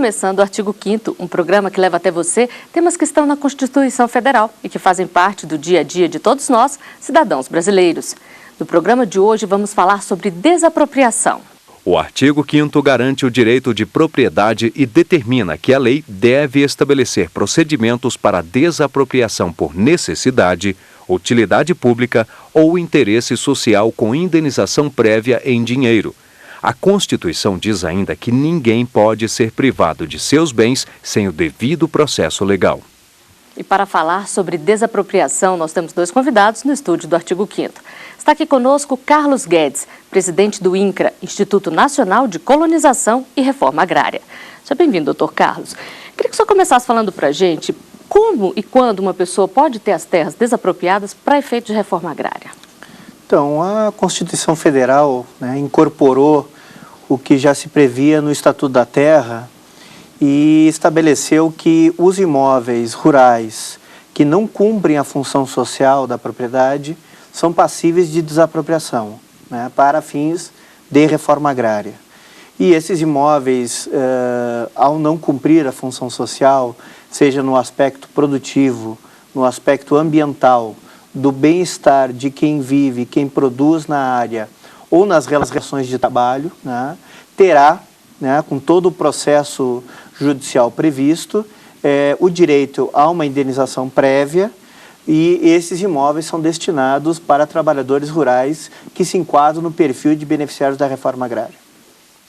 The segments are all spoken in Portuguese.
começando o Artigo 5º, um programa que leva até você temas que estão na Constituição Federal e que fazem parte do dia a dia de todos nós, cidadãos brasileiros. No programa de hoje vamos falar sobre desapropriação. O artigo 5º garante o direito de propriedade e determina que a lei deve estabelecer procedimentos para desapropriação por necessidade, utilidade pública ou interesse social com indenização prévia em dinheiro. A Constituição diz ainda que ninguém pode ser privado de seus bens sem o devido processo legal. E para falar sobre desapropriação, nós temos dois convidados no estúdio do Artigo 5º. Está aqui conosco Carlos Guedes, presidente do INCRA, Instituto Nacional de Colonização e Reforma Agrária. Seja bem-vindo, doutor Carlos. Queria que o senhor começasse falando para a gente como e quando uma pessoa pode ter as terras desapropriadas para efeito de reforma agrária. Então, a Constituição Federal incorporou o que já se previa no Estatuto da Terra e estabeleceu que os imóveis rurais que não cumprem a função social da propriedade são passíveis de desapropriação, para fins de reforma agrária. E esses imóveis, ao não cumprir a função social, seja no aspecto produtivo, no aspecto ambiental, do bem-estar de quem vive, quem produz na área ou nas relações de trabalho, terá, com todo o processo judicial previsto, o direito a uma indenização prévia. E esses imóveis são destinados para trabalhadores rurais que se enquadram no perfil de beneficiários da reforma agrária.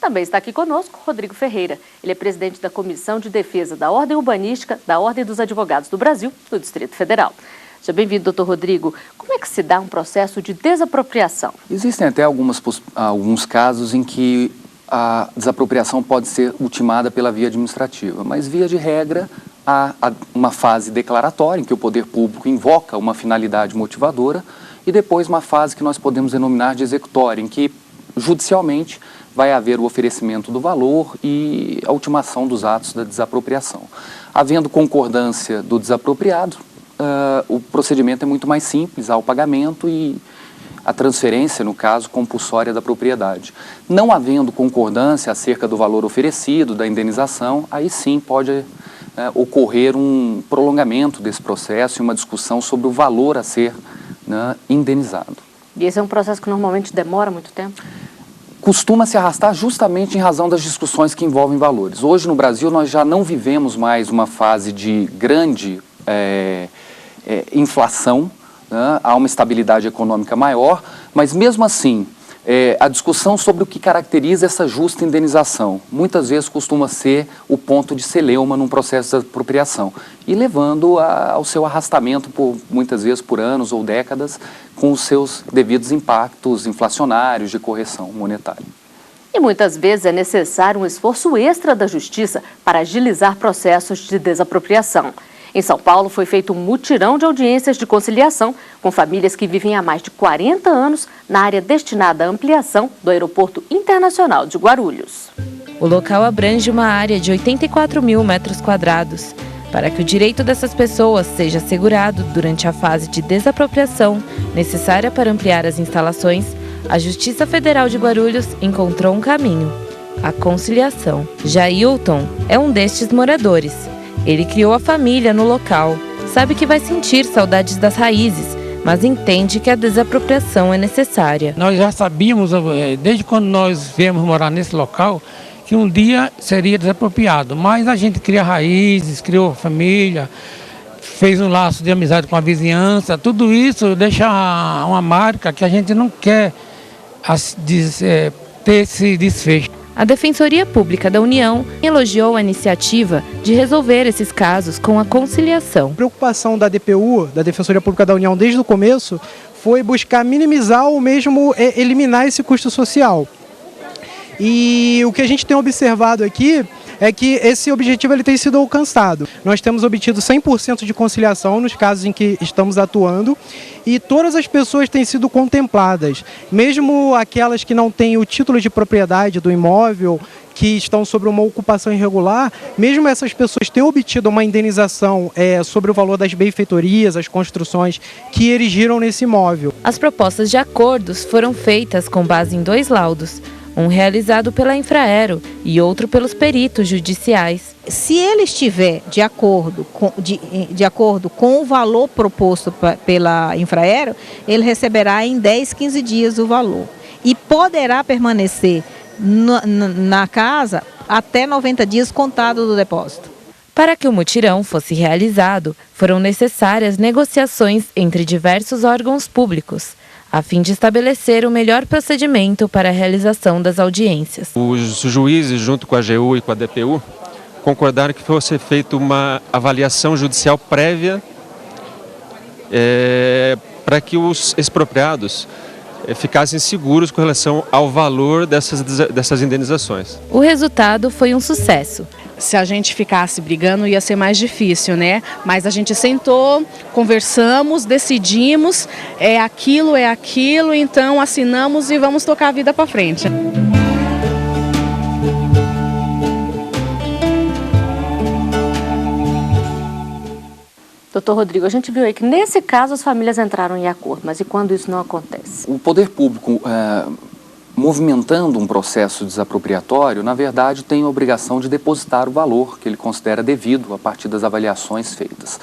Também está aqui conosco Rodrigo Ferreira. Ele é presidente da Comissão de Defesa da Ordem Urbanística da Ordem dos Advogados do Brasil, do Distrito Federal. Seja bem-vindo, doutor Rodrigo. Como é que se dá um processo de desapropriação? Existem até alguns casos em que a desapropriação pode ser ultimada pela via administrativa, mas via de regra há uma fase declaratória em que o poder público invoca uma finalidade motivadora e depois uma fase que nós podemos denominar de executória, em que judicialmente vai haver o oferecimento do valor e a ultimação dos atos da desapropriação. Havendo concordância do desapropriado, o procedimento é muito mais simples, há o pagamento e a transferência, no caso, compulsória da propriedade. Não havendo concordância acerca do valor oferecido, da indenização, aí sim pode ocorrer um prolongamento desse processo e uma discussão sobre o valor a ser indenizado. E esse é um processo que normalmente demora muito tempo? Costuma se arrastar justamente em razão das discussões que envolvem valores. Hoje no Brasil nós já não vivemos mais uma fase de grande inflação, há uma estabilidade econômica maior, mas mesmo assim a discussão sobre o que caracteriza essa justa indenização muitas vezes costuma ser o ponto de celeuma num processo de apropriação e levando ao seu arrastamento muitas vezes por anos ou décadas com os seus devidos impactos inflacionários de correção monetária. E muitas vezes é necessário um esforço extra da Justiça para agilizar processos de desapropriação. Em São Paulo foi feito um mutirão de audiências de conciliação com famílias que vivem há mais de 40 anos na área destinada à ampliação do Aeroporto Internacional de Guarulhos. O local abrange uma área de 84 mil metros quadrados. Para que o direito dessas pessoas seja assegurado durante a fase de desapropriação necessária para ampliar as instalações, a Justiça Federal de Guarulhos encontrou um caminho: a conciliação. Jailton é um destes moradores. Ele criou a família no local, sabe que vai sentir saudades das raízes, mas entende que a desapropriação é necessária. Nós já sabíamos, desde quando nós viemos morar nesse local, que um dia seria desapropriado, mas a gente cria raízes, criou família, fez um laço de amizade com a vizinhança, tudo isso deixa uma marca que a gente não quer ter esse desfecho. A Defensoria Pública da União elogiou a iniciativa de resolver esses casos com a conciliação. A preocupação da DPU, da Defensoria Pública da União, desde o começo, foi buscar minimizar ou mesmo eliminar esse custo social. E o que a gente tem observado aqui é que esse objetivo ele tem sido alcançado. Nós temos obtido 100% de conciliação nos casos em que estamos atuando e todas as pessoas têm sido contempladas, mesmo aquelas que não têm o título de propriedade do imóvel, que estão sobre uma ocupação irregular, mesmo essas pessoas têm obtido uma indenização sobre o valor das benfeitorias, as construções que erigiram nesse imóvel. As propostas de acordos foram feitas com base em 2 laudos. um realizado pela Infraero e outro pelos peritos judiciais. Se ele estiver de acordo com o valor proposto pela Infraero, ele receberá em 10, 15 dias o valor e poderá permanecer na casa até 90 dias contado do depósito. Para que o mutirão fosse realizado, foram necessárias negociações entre diversos órgãos públicos, a fim de estabelecer o melhor procedimento para a realização das audiências. Os juízes, junto com a AGU e com a DPU, concordaram que fosse feita uma avaliação judicial prévia para que os expropriados ficassem seguros com relação ao valor dessas indenizações. O resultado foi um sucesso. Se a gente ficasse brigando ia ser mais difícil, né? Mas a gente sentou, conversamos, decidimos, é aquilo, então assinamos e vamos tocar a vida para frente. Doutor Rodrigo, a gente viu aí que nesse caso as famílias entraram em acordo, mas e quando isso não acontece? O poder público, movimentando um processo desapropriatório, na verdade tem a obrigação de depositar o valor que ele considera devido a partir das avaliações feitas.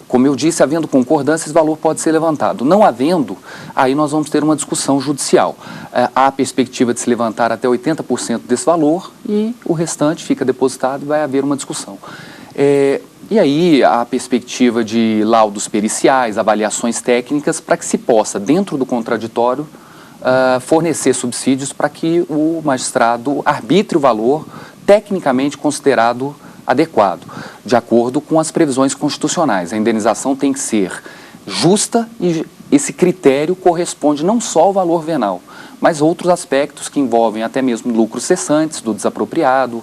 Como eu disse, havendo concordância, esse valor pode ser levantado. Não havendo, aí nós vamos ter uma discussão judicial. Há a perspectiva de se levantar até 80% desse valor e o restante fica depositado e vai haver uma discussão. E aí a perspectiva de laudos periciais, avaliações técnicas, para que se possa, dentro do contraditório, fornecer subsídios para que o magistrado arbitre o valor tecnicamente considerado adequado, de acordo com as previsões constitucionais. A indenização tem que ser justa e esse critério corresponde não só ao valor venal, mas outros aspectos que envolvem até mesmo lucros cessantes do desapropriado,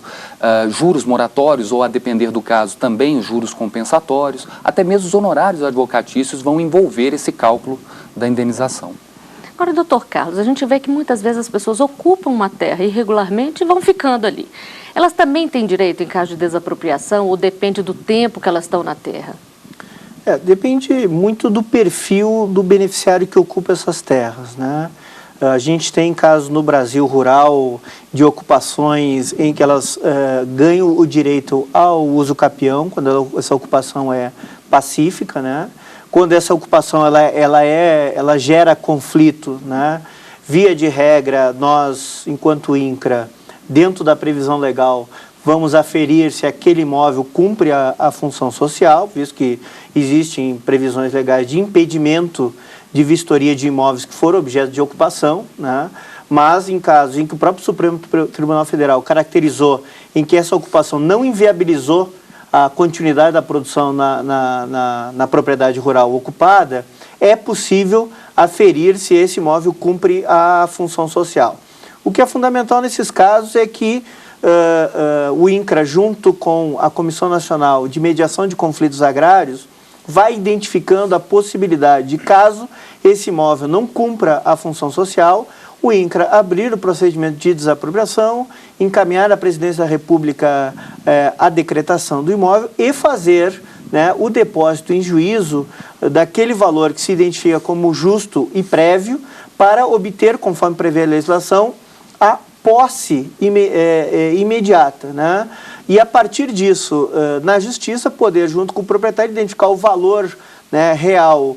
juros moratórios ou, a depender do caso, também juros compensatórios, até mesmo os honorários advocatícios vão envolver esse cálculo da indenização. Agora, doutor Carlos, a gente vê que muitas vezes as pessoas ocupam uma terra irregularmente e vão ficando ali. Elas também têm direito em caso de desapropriação ou depende do tempo que elas estão na terra? Depende muito do perfil do beneficiário que ocupa essas terras, né? A gente tem casos no Brasil rural de ocupações em que elas ganham o direito ao uso capião, quando essa ocupação é pacífica, né? Quando essa ocupação ela gera conflito, né? Via de regra, nós, enquanto INCRA, dentro da previsão legal, vamos aferir se aquele imóvel cumpre a função social, visto que existem previsões legais de impedimento de vistoria de imóveis que foram objeto de ocupação, né? Mas em casos em que o próprio Supremo Tribunal Federal caracterizou em que essa ocupação não inviabilizou a continuidade da produção na propriedade rural ocupada, é possível aferir se esse imóvel cumpre a função social. O que é fundamental nesses casos é que o INCRA, junto com a Comissão Nacional de Mediação de Conflitos Agrários, vai identificando a possibilidade de, caso esse imóvel não cumpra a função social, o INCRA abrir o procedimento de desapropriação, encaminhar à Presidência da República a decretação do imóvel e fazer, né, o depósito em juízo daquele valor que se identifica como justo e prévio para obter, conforme prevê a legislação, a posse imediata, né? E a partir disso, na Justiça, poder, junto com o proprietário, identificar o valor, né, real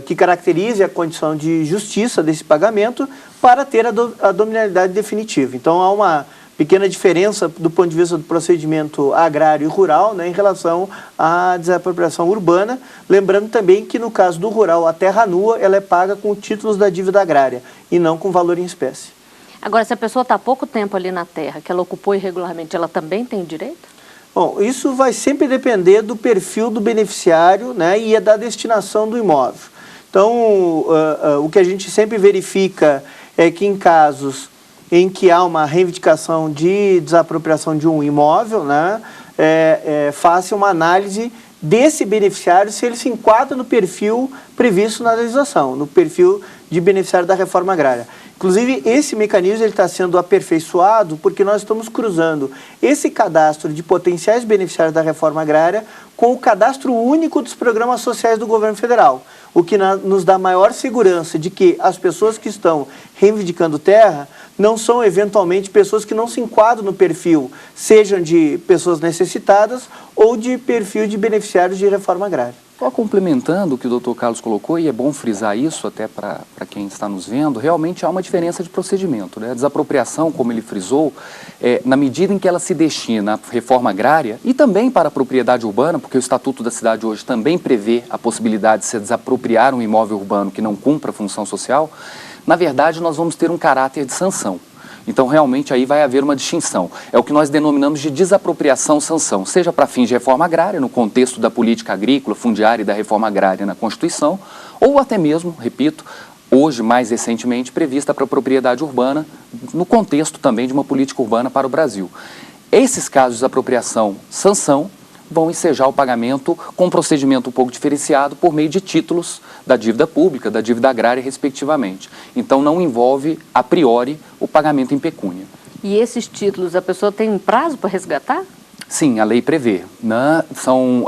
que caracterize a condição de justiça desse pagamento para ter a dominalidade definitiva. Então, há uma pequena diferença do ponto de vista do procedimento agrário e rural, né, em relação à desapropriação urbana, lembrando também que no caso do rural, a terra nua ela é paga com títulos da dívida agrária e não com valor em espécie. Agora, se a pessoa está há pouco tempo ali na terra, que ela ocupou irregularmente, ela também tem direito? Bom, isso vai sempre depender do perfil do beneficiário, né, e da destinação do imóvel. Então, o que a gente sempre verifica é que em casos em que há uma reivindicação de desapropriação de um imóvel, né, faça uma análise desse beneficiário se ele se enquadra no perfil previsto na legislação, no perfil de beneficiário da reforma agrária. Inclusive, esse mecanismo está sendo aperfeiçoado porque nós estamos cruzando esse cadastro de potenciais beneficiários da reforma agrária com o cadastro único dos programas sociais do governo federal, o que nos dá maior segurança de que as pessoas que estão reivindicando terra não são eventualmente pessoas que não se enquadram no perfil, sejam de pessoas necessitadas ou de perfil de beneficiários de reforma agrária. Só complementando o que o Dr. Carlos colocou, e é bom frisar isso até para quem está nos vendo, realmente há uma diferença de procedimento, né? A desapropriação, como ele frisou, na medida em que ela se destina à reforma agrária e também para a propriedade urbana, porque o Estatuto da Cidade hoje também prevê a possibilidade de se desapropriar um imóvel urbano que não cumpra a função social, na verdade nós vamos ter um caráter de sanção. Então, realmente, aí vai haver uma distinção. É o que nós denominamos de desapropriação-sanção, seja para fins de reforma agrária, no contexto da política agrícola, fundiária e da reforma agrária na Constituição, ou até mesmo, repito, hoje, mais recentemente, prevista para a propriedade urbana, no contexto também de uma política urbana para o Brasil. Esses casos de desapropriação-sanção vão ensejar o pagamento com um procedimento um pouco diferenciado por meio de títulos da dívida pública, da dívida agrária, respectivamente. Então, não envolve, a priori, o pagamento em pecúnia. E esses títulos, a pessoa tem um prazo para resgatar? Sim, a lei prevê. Né? São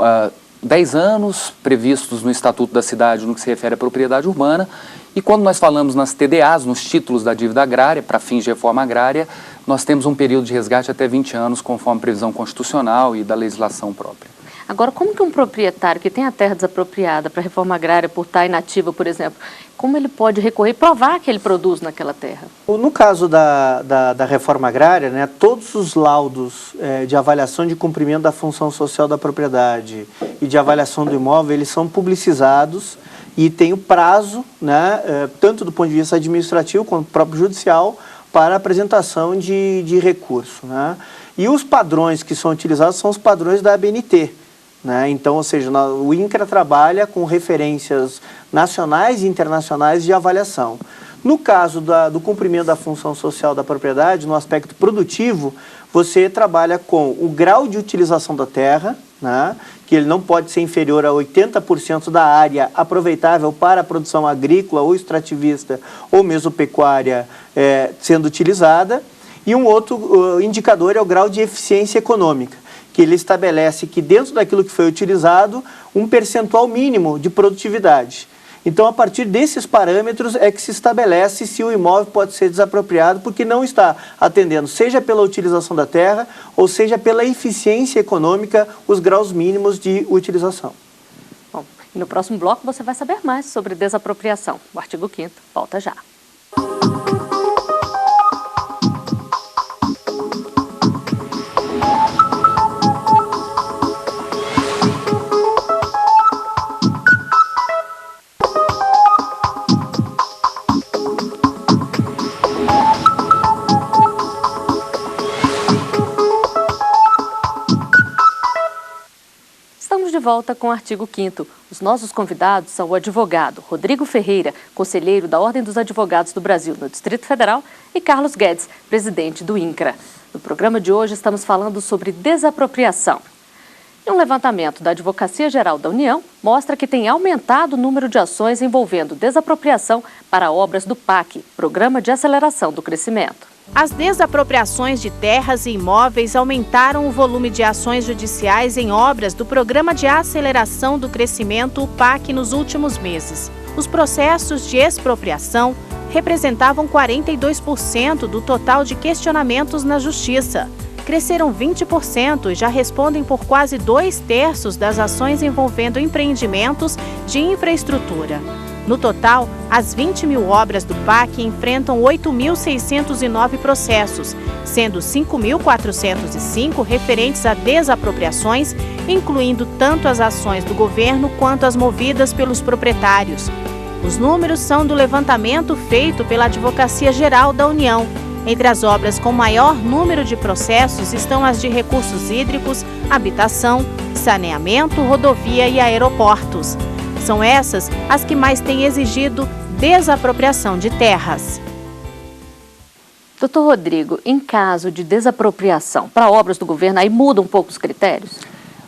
10 anos previstos no Estatuto da Cidade no que se refere à propriedade urbana, e quando nós falamos nas TDAs, nos títulos da dívida agrária, para fins de reforma agrária, nós temos um período de resgate até 20 anos, conforme a previsão constitucional e da legislação própria. Agora, como que um proprietário que tem a terra desapropriada para reforma agrária por estar inativa, por exemplo, como ele pode recorrer e provar que ele produz naquela terra? No caso da reforma agrária, né, todos os laudos de avaliação de cumprimento da função social da propriedade e de avaliação do imóvel, eles são publicizados e tem o prazo, né, tanto do ponto de vista administrativo quanto próprio judicial, para apresentação de recurso, né? E os padrões que são utilizados são os padrões da ABNT, né? Então, ou seja, o INCRA trabalha com referências nacionais e internacionais de avaliação. No caso do cumprimento da função social da propriedade, no aspecto produtivo, você trabalha com o grau de utilização da terra, né, que ele não pode ser inferior a 80% da área aproveitável para a produção agrícola ou extrativista ou mesmo pecuária sendo utilizada. E um outro indicador é o grau de eficiência econômica, que ele estabelece que dentro daquilo que foi utilizado, um percentual mínimo de produtividade. Então, a partir desses parâmetros é que se estabelece se o imóvel pode ser desapropriado, porque não está atendendo, seja pela utilização da terra, ou seja pela eficiência econômica, os graus mínimos de utilização. Bom, e no próximo bloco você vai saber mais sobre desapropriação. O artigo 5º volta já. De volta com o artigo 5º. Os nossos convidados são o advogado Rodrigo Ferreira, conselheiro da Ordem dos Advogados do Brasil no Distrito Federal, e Carlos Guedes, presidente do INCRA. No programa de hoje estamos falando sobre desapropriação. E um levantamento da Advocacia Geral da União mostra que tem aumentado o número de ações envolvendo desapropriação para obras do PAC, Programa de Aceleração do Crescimento. As desapropriações de terras e imóveis aumentaram o volume de ações judiciais em obras do Programa de Aceleração do Crescimento, o PAC, nos últimos meses. Os processos de expropriação representavam 42% do total de questionamentos na Justiça. Cresceram 20% e já respondem por quase 2/3 das ações envolvendo empreendimentos de infraestrutura. No total, as 20 mil obras do PAC enfrentam 8.609 processos, sendo 5.405 referentes a desapropriações, incluindo tanto as ações do governo quanto as movidas pelos proprietários. Os números são do levantamento feito pela Advocacia Geral da União. Entre as obras com maior número de processos estão as de recursos hídricos, habitação, saneamento, rodovia e aeroportos. São essas as que mais têm exigido desapropriação de terras. Doutor Rodrigo, em caso de desapropriação para obras do governo, aí muda um pouco os critérios?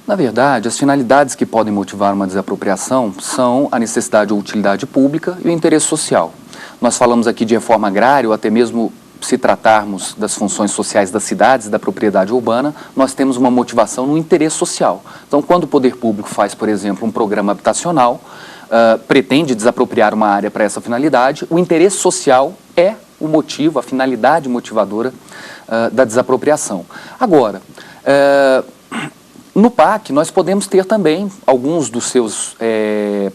Na verdade, as finalidades que podem motivar uma desapropriação são a necessidade ou utilidade pública e o interesse social. Nós falamos aqui de reforma agrária ou até mesmo se tratarmos das funções sociais das cidades, da propriedade urbana, nós temos uma motivação no interesse social. Então, quando o poder público faz, por exemplo, um programa habitacional, pretende desapropriar uma área para essa finalidade, o interesse social é o motivo, a finalidade motivadora da desapropriação. Agora, no PAC, nós podemos ter também alguns dos seus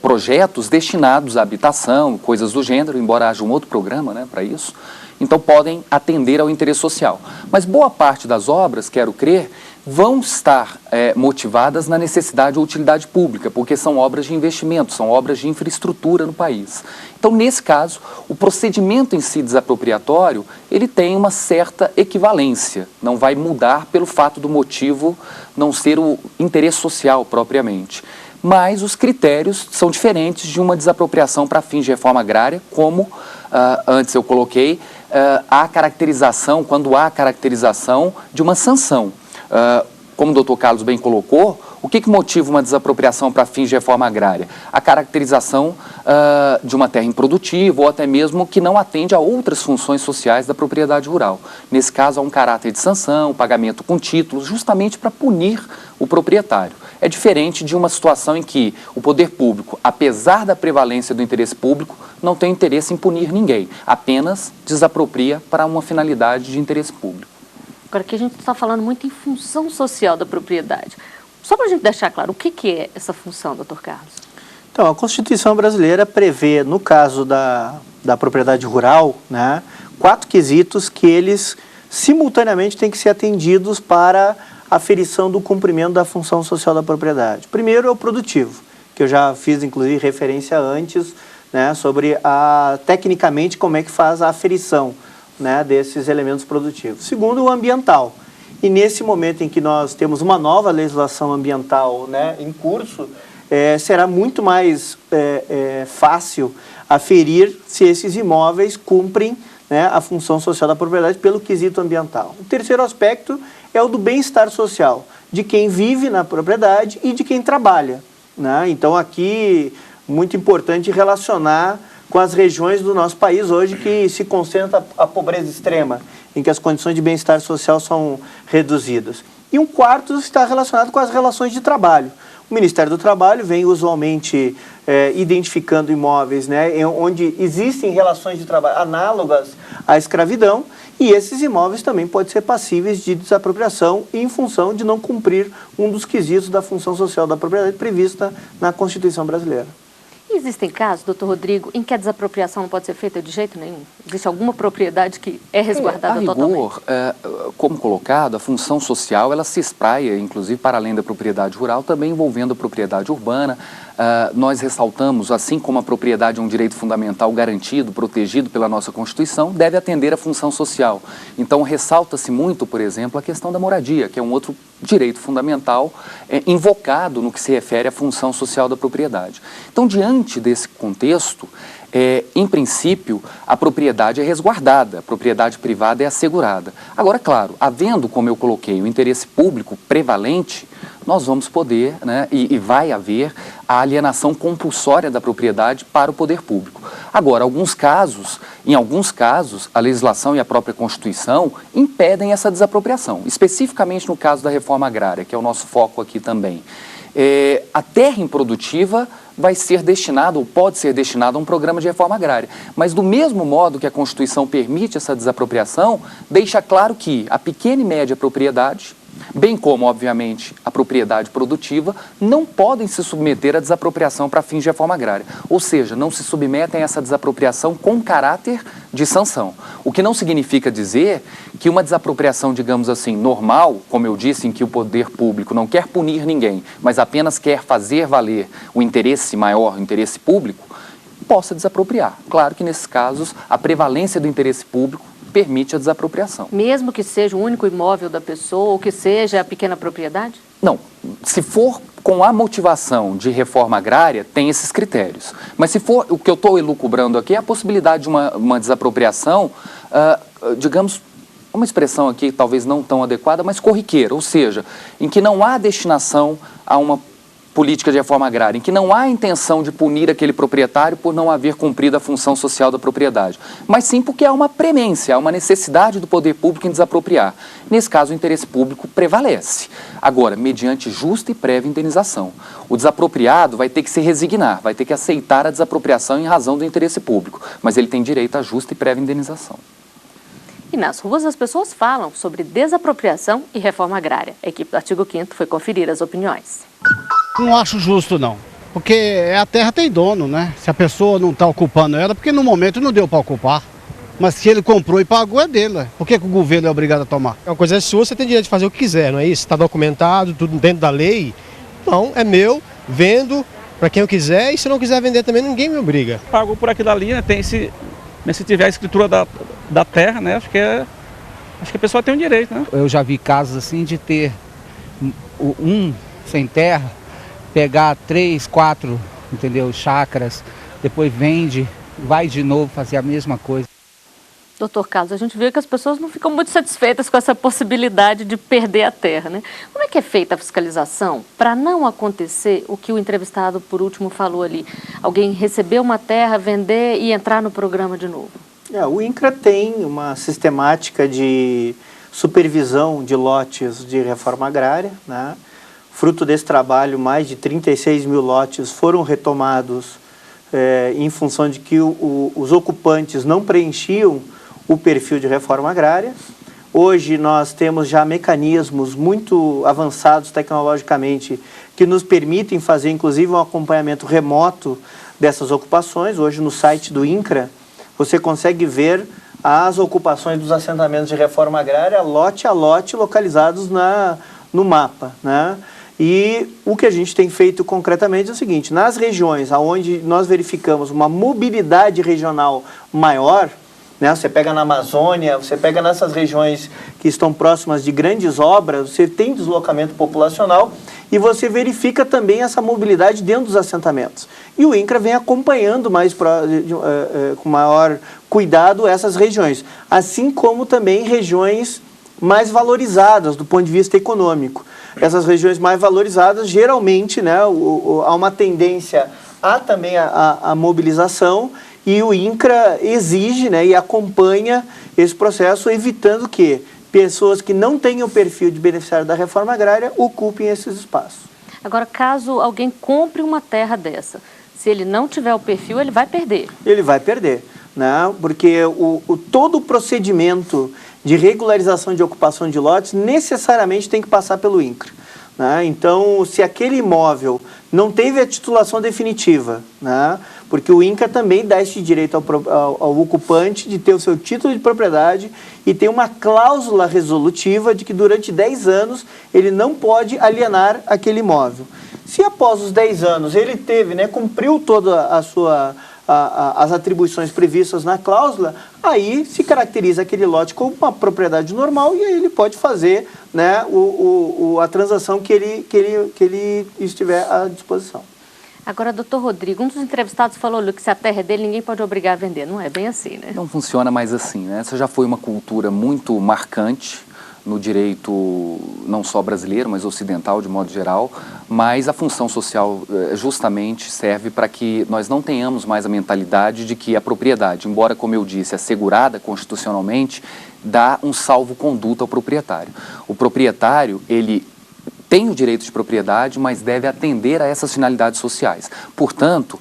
projetos destinados à habitação, coisas do gênero, embora haja um outro programa, né, para isso. Então, podem atender ao interesse social. Mas boa parte das obras, quero crer, vão estar motivadas na necessidade ou utilidade pública, porque são obras de investimento, são obras de infraestrutura no país. Então, nesse caso, o procedimento em si desapropriatório, ele tem uma certa equivalência, não vai mudar pelo fato do motivo não ser o interesse social propriamente. Mas os critérios são diferentes de uma desapropriação para fins de reforma agrária, como antes eu coloquei, a caracterização, quando há caracterização de uma sanção. Como o doutor Carlos bem colocou, o que motiva uma desapropriação para fins de reforma agrária? A caracterização de uma terra improdutiva ou até mesmo que não atende a outras funções sociais da propriedade rural. Nesse caso, há um caráter de sanção, pagamento com títulos, justamente para punir o proprietário. É diferente de uma situação em que o poder público, apesar da prevalência do interesse público, não tem interesse em punir ninguém, apenas desapropria para uma finalidade de interesse público. Agora, aqui a gente está falando muito em função social da propriedade. Só para a gente deixar claro, o que é essa função, doutor Carlos? Então, a Constituição brasileira prevê, no caso da propriedade rural, né, 4 quesitos que eles simultaneamente têm que ser atendidos para a aferição do cumprimento da função social da propriedade. Primeiro é o produtivo, que eu já fiz, inclusive, referência antes, né, sobre tecnicamente como é que faz a aferição, né, desses elementos produtivos. Segundo, o ambiental. E nesse momento em que nós temos uma nova legislação ambiental, né, em curso, será muito mais fácil aferir se esses imóveis cumprem, né, a função social da propriedade pelo quesito ambiental. O terceiro aspecto é o do bem-estar social, de quem vive na propriedade e de quem trabalha, né? Então, aqui, muito importante relacionar com as regiões do nosso país hoje que se concentra a pobreza extrema, em que as condições de bem-estar social são reduzidas. E um quarto está relacionado com as relações de trabalho. O Ministério do Trabalho vem usualmente identificando imóveis, né, onde existem relações de trabalho análogas à escravidão, e esses imóveis também podem ser passíveis de desapropriação em função de não cumprir um dos quesitos da função social da propriedade prevista na Constituição brasileira. Existem casos, doutor Rodrigo, em que a desapropriação não pode ser feita de jeito nenhum? Existe alguma propriedade que é resguardada totalmente? Como colocado, a função social ela se espraia, inclusive, para além da propriedade rural, também envolvendo a propriedade urbana. Nós ressaltamos, assim como a propriedade é um direito fundamental garantido, protegido pela nossa Constituição, deve atender à função social. Então, ressalta-se muito, por exemplo, a questão da moradia, que é um outro direito fundamental invocado no que se refere à função social da propriedade. Então, diante desse contexto, em princípio, a propriedade é resguardada, a propriedade privada é assegurada. Agora, claro, havendo, como eu coloquei, o interesse público prevalente, nós vamos poder, né, e vai haver a alienação compulsória da propriedade para o poder público. Agora, em alguns casos, a legislação e a própria Constituição impedem essa desapropriação, especificamente no caso da reforma agrária, que é o nosso foco aqui também. A terra improdutiva vai ser destinada ou pode ser destinada a um programa de reforma agrária. Mas do mesmo modo que a Constituição permite essa desapropriação, deixa claro que a pequena e média propriedade, bem como, obviamente, a propriedade produtiva, não podem se submeter à desapropriação para fins de reforma agrária. Ou seja, não se submetem a essa desapropriação com caráter de sanção. O que não significa dizer que uma desapropriação, digamos assim, normal, como eu disse, em que o poder público não quer punir ninguém, mas apenas quer fazer valer o interesse maior, o interesse público, possa desapropriar. Claro que, nesses casos, a prevalência do interesse público permite a desapropriação. Mesmo que seja o único imóvel da pessoa ou que seja a pequena propriedade? Não. Se for com a motivação de reforma agrária, tem esses critérios. Mas se for, o que eu estou elucubrando aqui é a possibilidade de uma desapropriação, digamos, uma expressão aqui talvez não tão adequada, mas corriqueira, ou seja, em que não há destinação a uma política de reforma agrária, em que não há intenção de punir aquele proprietário por não haver cumprido a função social da propriedade, mas sim porque há uma premência, há uma necessidade do poder público em desapropriar. Nesse caso, o interesse público prevalece. Agora, mediante justa e prévia indenização. O desapropriado vai ter que se resignar, vai ter que aceitar a desapropriação em razão do interesse público, mas ele tem direito à justa e prévia indenização. E nas ruas as pessoas falam sobre desapropriação e reforma agrária. A equipe do Artigo 5º foi conferir as opiniões. Não acho justo não, porque a terra tem dono, né? Se a pessoa não está ocupando ela, porque no momento não deu para ocupar. Mas se ele comprou e pagou, é dele. Por que o governo é obrigado a tomar? É uma coisa sua, você tem direito de fazer o que quiser, não é isso? Está documentado, tudo dentro da lei. Então, é meu, vendo para quem eu quiser, e se não quiser vender também, ninguém me obriga. Pagou por aquilo ali, né? Se tiver a escritura da terra, né? Acho que a pessoa tem um direito, né? Eu já vi casos assim de ter um sem terra, pegar 3, 4, entendeu, chácaras, depois vende, vai de novo fazer a mesma coisa. Doutor Carlos, a gente vê que as pessoas não ficam muito satisfeitas com essa possibilidade de perder a terra, né? Como é que é feita a fiscalização para não acontecer o que o entrevistado por último falou ali? Alguém receber uma terra, vender e entrar no programa de novo? O INCRA tem uma sistemática de supervisão de lotes de reforma agrária, né? Fruto desse trabalho, mais de 36 mil lotes foram retomados em função de que os ocupantes não preenchiam o perfil de reforma agrária. Hoje nós temos já mecanismos muito avançados tecnologicamente que nos permitem fazer inclusive um acompanhamento remoto dessas ocupações. Hoje no site do INCRA você consegue ver as ocupações dos assentamentos de reforma agrária lote a lote localizados no mapa, né? E o que a gente tem feito concretamente é o seguinte: nas regiões onde nós verificamos uma mobilidade regional maior, né, você pega na Amazônia, você pega nessas regiões que estão próximas de grandes obras, você tem deslocamento populacional e você verifica também essa mobilidade dentro dos assentamentos. E o INCRA vem acompanhando com maior cuidado essas regiões, assim como também regiões mais valorizadas do ponto de vista econômico. Essas regiões mais valorizadas, geralmente, né, há uma tendência também a mobilização, e o INCRA exige, né, e acompanha esse processo, evitando que pessoas que não têm o perfil de beneficiário da reforma agrária ocupem esses espaços. Agora, caso alguém compre uma terra dessa, se ele não tiver o perfil, ele vai perder. Ele vai perder, né, porque todo o procedimento de regularização de ocupação de lotes necessariamente tem que passar pelo INCRA, né? Então, se aquele imóvel não teve a titulação definitiva, né, porque o INCRA também dá esse direito ao ocupante de ter o seu título de propriedade e tem uma cláusula resolutiva de que durante 10 anos ele não pode alienar aquele imóvel. Se após os 10 anos ele teve, né, cumpriu toda as atribuições previstas na cláusula, aí se caracteriza aquele lote como uma propriedade normal e aí ele pode fazer, né, a transação que ele estiver à disposição. Agora, doutor Rodrigo, um dos entrevistados falou que se a terra é dele, ninguém pode obrigar a vender. Não é bem assim, né? Não funciona mais assim, né? Essa já foi uma cultura muito marcante no direito não só brasileiro, mas ocidental de modo geral, mas a função social justamente serve para que nós não tenhamos mais a mentalidade de que a propriedade, embora, como eu disse, assegurada constitucionalmente, dá um salvo-conduto ao proprietário. O proprietário, ele tem o direito de propriedade, mas deve atender a essas finalidades sociais. Portanto,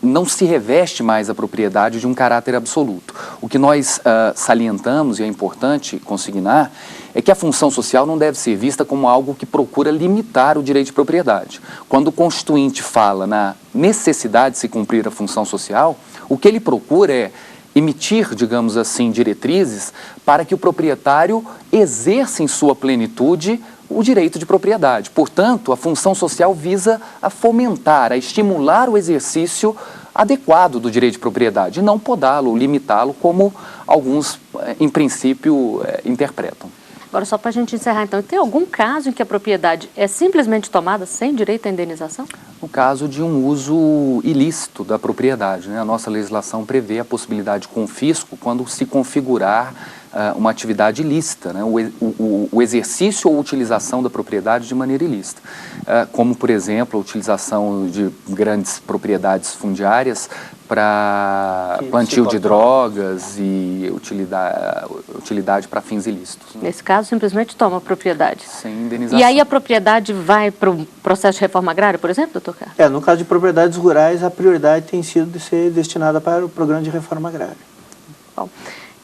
não se reveste mais a propriedade de um caráter absoluto. O que nós salientamos, e é importante consignar, é que a função social não deve ser vista como algo que procura limitar o direito de propriedade. Quando o Constituinte fala na necessidade de se cumprir a função social, o que ele procura é emitir, digamos assim, diretrizes para que o proprietário exerça em sua plenitude o direito de propriedade. Portanto, a função social visa a fomentar, a estimular o exercício adequado do direito de propriedade, e não podá-lo ou limitá-lo como alguns, em princípio, interpretam. Agora, só para a gente encerrar, então, tem algum caso em que a propriedade é simplesmente tomada sem direito à indenização? no caso de um uso ilícito da propriedade, né? A nossa legislação prevê a possibilidade de confisco quando se configurar uma atividade ilícita, né? O exercício ou utilização da propriedade de maneira ilícita, como, por exemplo, a utilização de grandes propriedades fundiárias para plantio de drogas e utilidade para fins ilícitos. Né? Nesse caso, simplesmente toma a propriedade. Sem indenização. E aí a propriedade vai para o processo de reforma agrária, por exemplo, doutor Carlos? No caso de propriedades rurais, a prioridade tem sido de ser destinada para o programa de reforma agrária. Bom,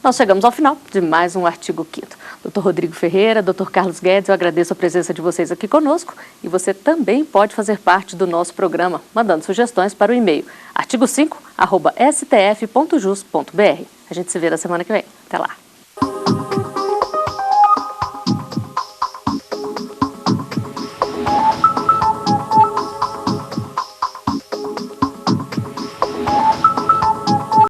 nós chegamos ao final de mais um Artigo 5º. Dr. Rodrigo Ferreira, Dr. Carlos Guedes, eu agradeço a presença de vocês aqui conosco e você também pode fazer parte do nosso programa, mandando sugestões para o e-mail artigo5@stf.jus.br. A gente se vê na semana que vem. Até lá.